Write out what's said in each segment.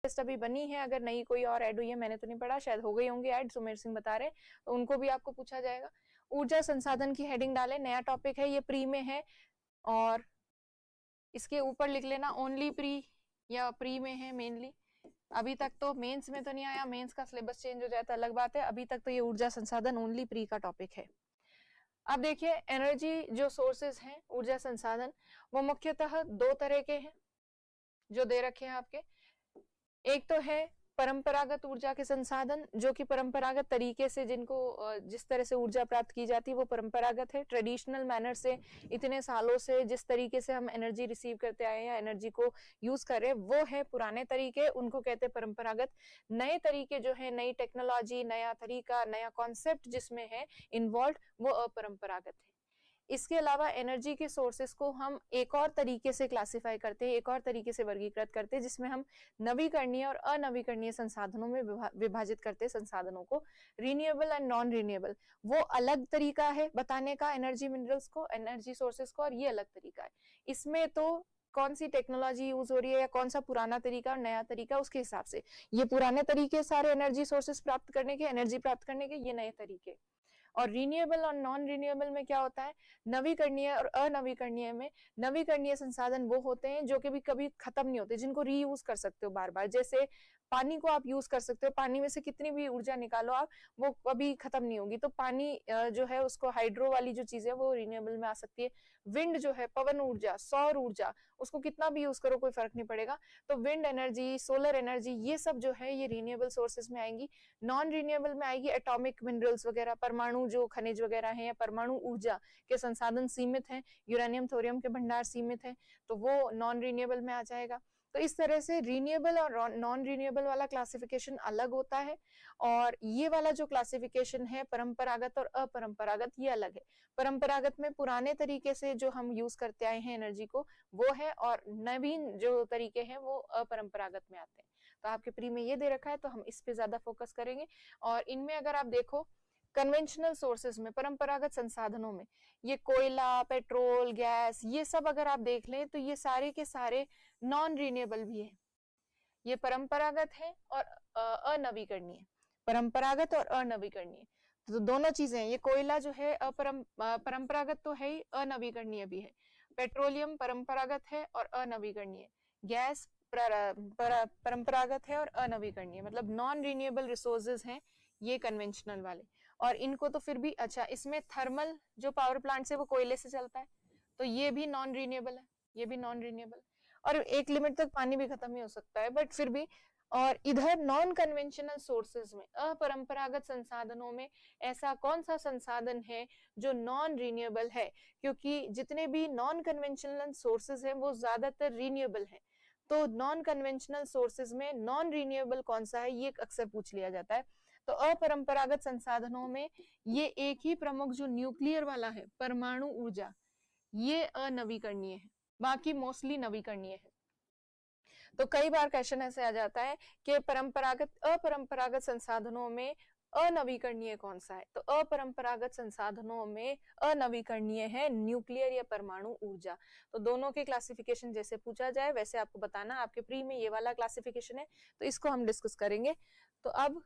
List अभी बनी है, अगर नई कोई और ऐड हुई है, मैंने तो नहीं पढ़ा, शायद हो गई होंगी ऐड, सुमेर सिंह बता रहे, तो उनको भी आपको पूछा जाएगा। ऊर्जा संसाधन की हेडिंग डाले, नया टॉपिक है, ये प्री में है, और इसके ऊपर लिख लेना ओनली प्री या प्री में है मेनली। अभी तक तो मेंस में तो नहीं आया, मेंस का सिलेबस चेंज हो जाता है अलग बात है, अभी तक तो ये ऊर्जा संसाधन ओनली प्री का टॉपिक है। अब देखिए एनर्जी जो सोर्सेज हैं ऊर्जा संसाधन, वो मुख्यतः दो तरह के हैं जो दे रखे हैं आपके। एक तो है परंपरागत ऊर्जा के संसाधन, जो कि परंपरागत तरीके से जिनको जिस तरह से ऊर्जा प्राप्त की जाती है वो परंपरागत है, ट्रेडिशनल मैनर से इतने सालों से जिस तरीके से हम एनर्जी रिसीव करते आए हैं या एनर्जी को यूज कर रहे हैं वो है पुराने तरीके, उनको कहते हैं परंपरागत। नए तरीके जो है, नई टेक्नोलॉजी, नया तरीका, नया कॉन्सेप्ट जिसमें है इन्वॉल्व, वो अपरंपरागत है। इसके अलावा एनर्जी के सोर्सेस को हम एक और तरीके से क्लासिफाई करते हैं, एक और तरीके से वर्गीकृत करते हैं, जिसमें हम नवीकरणीय और अनवीकरणीय संसाधनों में विभाजित करते हैं संसाधनों को, रिन्यूएबल एंड नॉन रिन्यूएबल। वो अलग तरीका है बताने का एनर्जी मिनरल्स को, एनर्जी सोर्सेस को, और ये अलग तरीका है। इसमें तो कौन सी टेक्नोलॉजी यूज हो रही है या कौन सा पुराना तरीका और नया तरीका, उसके हिसाब से ये पुराने तरीके सारे एनर्जी सोर्सेस प्राप्त करने के, एनर्जी प्राप्त करने के, ये नए तरीके। और रिन्यूएबल और नॉन रिन्यूएबल में क्या होता है, नवीकरणीय और अनवीकरणीय में, नवीकरणीय संसाधन वो होते हैं जो कि भी कभी खत्म नहीं होते, जिनको रीयूज कर सकते हो बार बार। जैसे पानी को आप यूज कर सकते हो, पानी में से कितनी भी ऊर्जा निकालो आप, वो कभी खत्म नहीं होगी। तो पानी जो है उसको, हाइड्रो वाली जो चीज है वो रिन्यूएबल में आ सकती है। विंड जो है, पवन ऊर्जा, सौर ऊर्जा, उसको कितना भी यूज करो कोई फर्क नहीं पड़ेगा। तो विंड एनर्जी, सोलर एनर्जी, ये सब जो है ये रिन्यूएबल सोर्सेज में आएंगी। नॉन रिन्यूएबल में आएगी एटॉमिक मिनरल्स वगैरह, परमाणु जो खनिज वगैरह हैं, या परमाणु ऊर्जा के संसाधन सीमित हैं, यूरेनियम थोरियम के भंडार सीमित हैं, तो वो नॉन रिन्यूएबल में आ जाएगा। तो इस तरह से रिन्यूएबल और नॉन रिन्यूएबल वाला क्लासिफिकेशन अलग होता है, और ये वाला जो क्लासिफिकेशन है परंपरागत और अपरंपरागत, ये अलग है। परंपरागत में पुराने तरीके से जो हम यूज करते आए हैं एनर्जी को वो है, और नवीन जो तरीके हैं वो अपरंपरागत में आते हैं। तो आपके प्री में ये दे रखा है, तो हम इस पे ज्यादा फोकस करेंगे। और इनमें अगर आप देखो कन्वेंशनल सोर्सेज में, परंपरागत संसाधनों में, ये कोयला, पेट्रोल, गैस, ये सब अगर आप देख लें तो ये सारे के सारे नॉन रिन्यूएबल भी है। ये परंपरागत है और अनवीकरणीय, परंपरागत और अनवीकरणीय, तो दोनों चीजें हैं। ये कोयला जो है परंपरागत तो है ही, अनवीकरणीय भी है। पेट्रोलियम परंपरागत है और अनवीकरणीय। गैस परंपरागत है और अनवीकरणीय, मतलब नॉन रिन्यूएबल रिसोर्सेज हैं ये कन्वेंशनल वाले। और इनको तो फिर भी, अच्छा इसमें थर्मल जो पावर प्लांट से वो कोयले से चलता है, तो ये भी नॉन रिन्यूएबल है, ये भी नॉन रिन्यूएबल, और एक लिमिट तक पानी भी खत्म ही हो सकता है, बट फिर भी। और इधर नॉन कन्वेंशनल सोर्सेज में, अपरंपरागत संसाधनों में, ऐसा कौन सा संसाधन है जो नॉन रिन्यूएबल है, क्योंकि जितने भी नॉन कन्वेंशनल सोर्सेज हैं वो ज्यादातर रिन्यूएबल हैं। तो नॉन कन्वेंशनल सोर्सेज में नॉन रिन्यूएबल कौन सा है, ये अक्सर पूछ लिया जाता है। तो अपरंपरागत संसाधनों में ये एक ही प्रमुख जो न्यूक्लियर वाला है, परमाणु ऊर्जा, ये अनवीकरणीय है, बाकी मोस्टली नवीकरणीय है। तो कई बार क्वेश्चन ऐसे आ जाता है कि परंपरागत अपरंपरागत संसाधनों में अनवीकरणीय कौन सा है, तो अपरंपरागत संसाधनों में अनवीकरणीय है न्यूक्लियर या परमाणु ऊर्जा। तो दोनों के क्लासिफिकेशन जैसे पूछा जाए वैसे आपको बताना, आपके प्री में ये वाला क्लासिफिकेशन है, तो इसको हम डिस्कस करेंगे। तो अब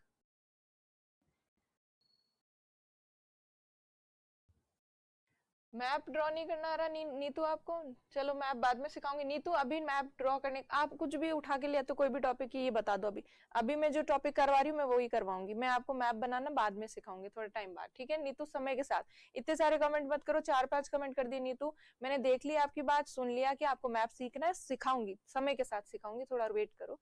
मैप ड्रॉ नहीं करना आ रहा नीतू आपको, चलो मैप बाद में सिखाऊंगी। नीतू अभी मैप ड्रॉ करने, आप कुछ भी उठा के लिया तो कोई भी टॉपिक की ये बता दो। अभी अभी मैं जो टॉपिक करवा रही हूँ मैं वही करवाऊंगी, मैं आपको मैप बनाना बाद में सिखाऊंगी थोड़ा टाइम बाद, ठीक है नीतू? समय के साथ। इतने सारे कमेंट मत करो, 4-5 कमेंट कर दिए नीतू, मैंने देख लिया आपकी बात, सुन लिया कि आपको मैप सीखना है, सिखाऊंगी, समय के साथ सिखाऊंगी, थोड़ा वेट करो।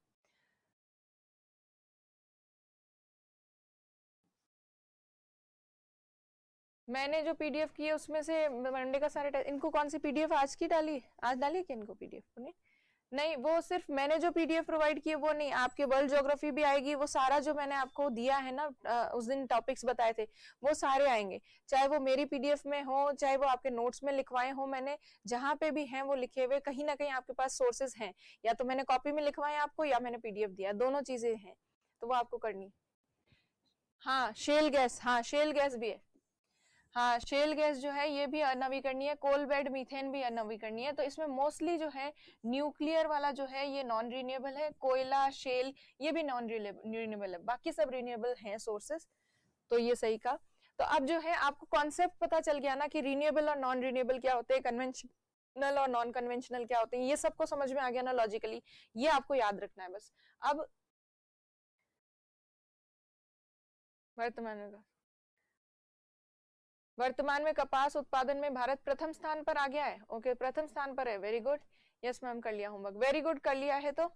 मैंने जो पीडीएफ की है उसमें से मंडे का सारे, इनको कौन सी पीडीएफ आज की डाली, आज डाली क्या इनको पीडीएफ? नहीं, वो सिर्फ मैंने जो पीडीएफ प्रोवाइड किए वो नहीं, आपके वर्ल्ड ज्योग्राफी भी आएगी, वो सारा जो मैंने आपको दिया है ना, उस दिन टॉपिक्स बताए थे वो सारे आएंगे, चाहे वो मेरी पीडीएफ में हो, चाहे वो आपके नोट्स में लिखवाए हो, मैंने जहां पे भी हैं वो लिखे हुए, कहीं ना कहीं आपके पास सोर्सेज हैं, या तो मैंने कॉपी में लिखवाए आपको या मैंने पीडीएफ दिया, दोनों चीजें हैं, तो वो आपको करनी। हाँ शेल गैस, हाँ शेल गैस भी है। हाँ, शेल गैस जो है ये भी अनवीकरणीय, कोल बेड मीथेन भी अनवीकरणीय। तो इसमें मोस्टली जो है न्यूक्लियर वाला जो है ये नॉन रिन्यूएबल है, कोयला शेल ये भी नॉन रिन्यूएबल है, बाकी सब रिन्यूएबल हैं सोर्सेस। तो ये सही का। तो अब जो है आपको कॉन्सेप्ट पता चल गया ना कि रिन्यूएबल और नॉन रिन्यूएबल क्या होते हैं, कन्वेंशनल और नॉन कन्वेंशनल क्या होते हैं, ये सबको समझ में आ गया ना लॉजिकली। ये आपको याद रखना है बस। अब वर्तमान में कपास उत्पादन में भारत प्रथम स्थान पर आ गया है। ओके, प्रथम स्थान पर है, वेरी गुड। यस मैम, कर लिया होमवर्क, वेरी गुड, कर लिया है। तो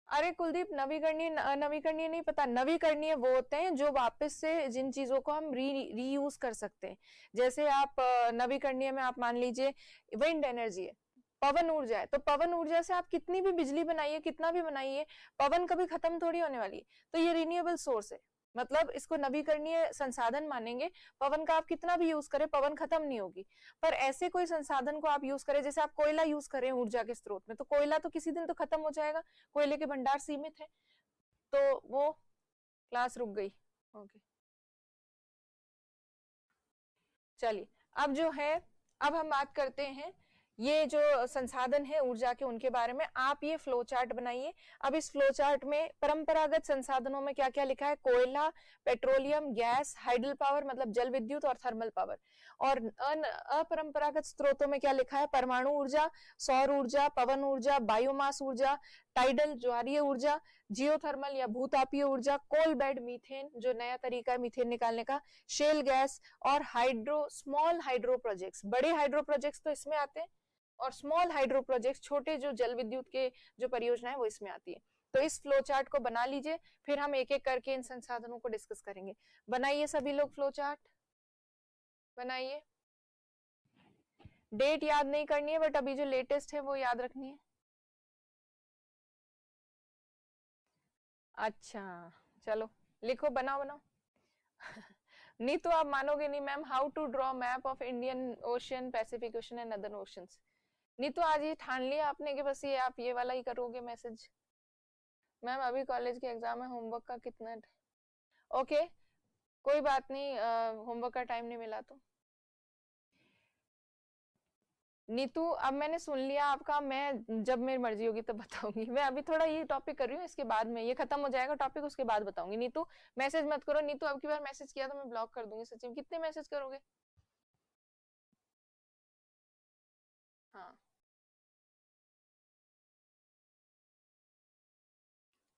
अरे कुलदीप, नवीकरणीय नवीकरणीय नहीं पता, नवीकरणीय वो होते हैं जो वापस से जिन चीजों को हम रीयूज कर सकते हैं। जैसे आप नवीकरणीय में आप मान लीजिए विंड एनर्जी है, पवन ऊर्जा है, तो पवन ऊर्जा से आप कितनी भी बिजली बनाइए, कितना भी बनाइए, पवन कभी खत्म थोड़ी होने वाली है। तो ये रिन्यूएबल सोर्स है, मतलब इसको नवीकरणीय संसाधन मानेंगे। पवन का आप कितना भी यूज करें, पवन खत्म नहीं होगी। पर ऐसे कोई संसाधन को आप यूज करें, जैसे आप कोयला यूज करें ऊर्जा के स्रोत में, तो कोयला तो किसी दिन तो खत्म हो जाएगा, कोयले के भंडार सीमित है। तो वो क्लास रुक गई। ओके, चलिए अब जो है, अब हम बात करते हैं ये जो संसाधन है ऊर्जा के, उनके बारे में। आप ये फ्लो चार्ट बनाइए। अब इस फ्लो चार्ट में परंपरागत संसाधनों में क्या क्या लिखा है, कोयला, पेट्रोलियम, गैस, हाइडल पावर मतलब जल विद्युत और थर्मल पावर। और अपरंपरागत स्रोतों में क्या लिखा है, परमाणु ऊर्जा, सौर ऊर्जा, पवन ऊर्जा, बायोमास ऊर्जा, टाइडल ज्वारीय ऊर्जा, जियोथर्मल या भूतापीय ऊर्जा, कोल बेड मीथेन जो नया तरीका है मीथेन निकालने का, शेल गैस, और हाइड्रो स्मॉल हाइड्रो प्रोजेक्ट्स। बड़े हाइड्रो प्रोजेक्ट्स तो इसमें आते हैं, और स्मॉल हाइड्रो प्रोजेक्ट्स छोटे जो जल विद्युत के जो परियोजना है वो इसमें आती है। तो इस फ्लो चार्ट को बना लीजिए, फिर हम एक एक करके इन संसाधनों को डिस्कस करेंगे। बनाइए सभी लोग फ्लो चार्ट, बनाइए। डेट याद नहीं करनी है, बट अभी जो लेटेस्ट है वो याद रखनी है। अच्छा, चलो लिखो, बनाओ बनाओ। नहीं तो आप मानोगे नहीं ma'am, how to draw map of Indian ocean, Pacific ocean and other oceans. नहीं तो आज ये ठान लिया आपने कि बस ये आप ये वाला ही करोगे मैसेज। मैम अभी कॉलेज के एग्जाम है, होमवर्क का कितना? ओके, कोई बात नहीं, होमवर्क का टाइम नहीं मिला तो। नीतू, अब मैंने सुन लिया आपका, मैं जब मेरी मर्जी होगी तब बताऊंगी। मैं अभी थोड़ा ये टॉपिक कर रही हूँ, इसके बाद में ये खत्म हो जाएगा टॉपिक, उसके बाद बताऊंगी। नीतू मैसेज मत करो, नीतू अब की बार मैसेज किया तो मैं ब्लॉक कर दूंगी। सचिन, कितने मैसेज करोगे? हाँ,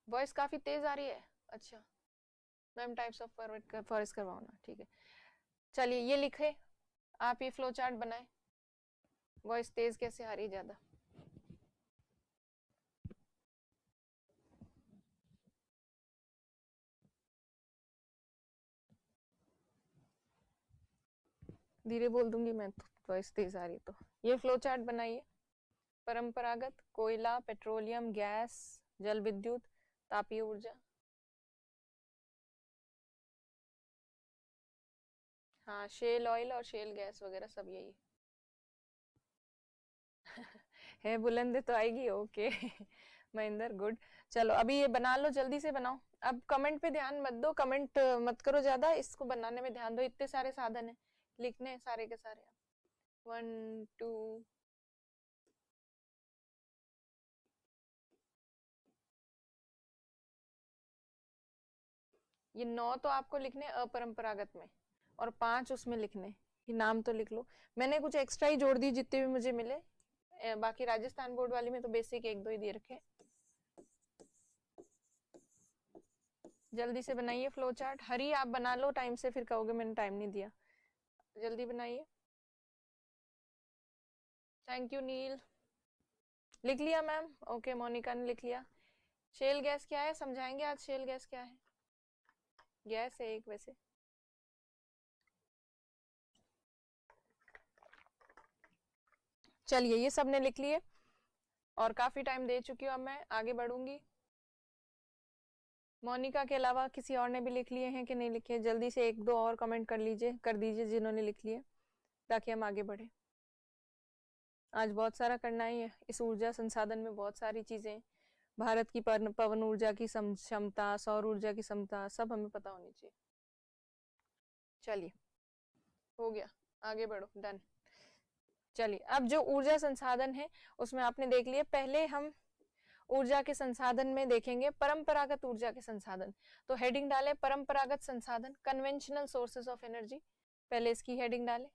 वॉइस काफी तेज आ रही है। अच्छा मैम, टाइप्स ऑफ फॉरेस्ट करवाओ ना, ठीक है। चलिए ये लिखे, आप ये फ्लो चार्ट बनाए। वॉइस तेज कैसे आ रही है ज्यादा? धीरे बोल दूंगी मैं तो, वॉइस तेज आ रही है तो। ये फ्लो चार्ट बनाइए। परंपरागत कोयला, पेट्रोलियम, गैस, जल विद्युत, तापीय ऊर्जा। हाँ, शेल ऑयल और शेल गैस वगैरह सब यही है। बुलंद तो आएगी, ओके। महेंद्र गुड। चलो अभी ये बना लो, जल्दी से बनाओ। अब कमेंट पे ध्यान मत दो, कमेंट मत करो ज्यादा, इसको बनाने में ध्यान दो। इतने सारे साधन है, लिखने हैं सारे के सारे। 1 2 ये 9 तो आपको लिखने अपरंपरागत में, और 5 उसमें लिखने। ये नाम तो लिख लो। मैंने कुछ एक्स्ट्रा ही जोड़ दी जितने भी मुझे मिले। बाकी राजस्थान बोर्ड वाली में तो बेसिक 1 2 ही दे रखे। जल्दी से बनाइए फ्लो चार्ट। हरी आप बना लो टाइम से, फिर कहोगे मैंने टाइम नहीं दिया। जल्दी बनाइए। थैंक यू नील। लिख लिया मैम? ओके, मोनिका ने लिख लिया। शेल गैस क्या है समझाएंगे आज? शेल गैस क्या है? गैस है एक वैसे। चलिए ये सब ने लिख लिए, और काफी टाइम दे चुकी हूँ, अब मैं आगे बढ़ूंगी। मोनिका के अलावा किसी और ने भी लिख लिए हैं कि नहीं लिखे? जल्दी से 1 2 और कमेंट कर लीजिए, कर दीजिए जिन्होंने लिख लिए, ताकि हम आगे बढ़े। आज बहुत सारा करना ही है। इस ऊर्जा संसाधन में बहुत सारी चीजें, भारत की पवन ऊर्जा की क्षमता, सौर ऊर्जा की क्षमता, सब हमें पता होनी चाहिए। चलिए हो गया, आगे बढ़ो, डन। चलिए, अब जो ऊर्जा संसाधन है उसमें आपने देख लिया। पहले हम ऊर्जा के संसाधन में देखेंगे परंपरागत ऊर्जा के संसाधन। तो हेडिंग डाले परंपरागत संसाधन, कन्वेंशनल सोर्सेस ऑफ एनर्जी, पहले इसकी हेडिंग डाले।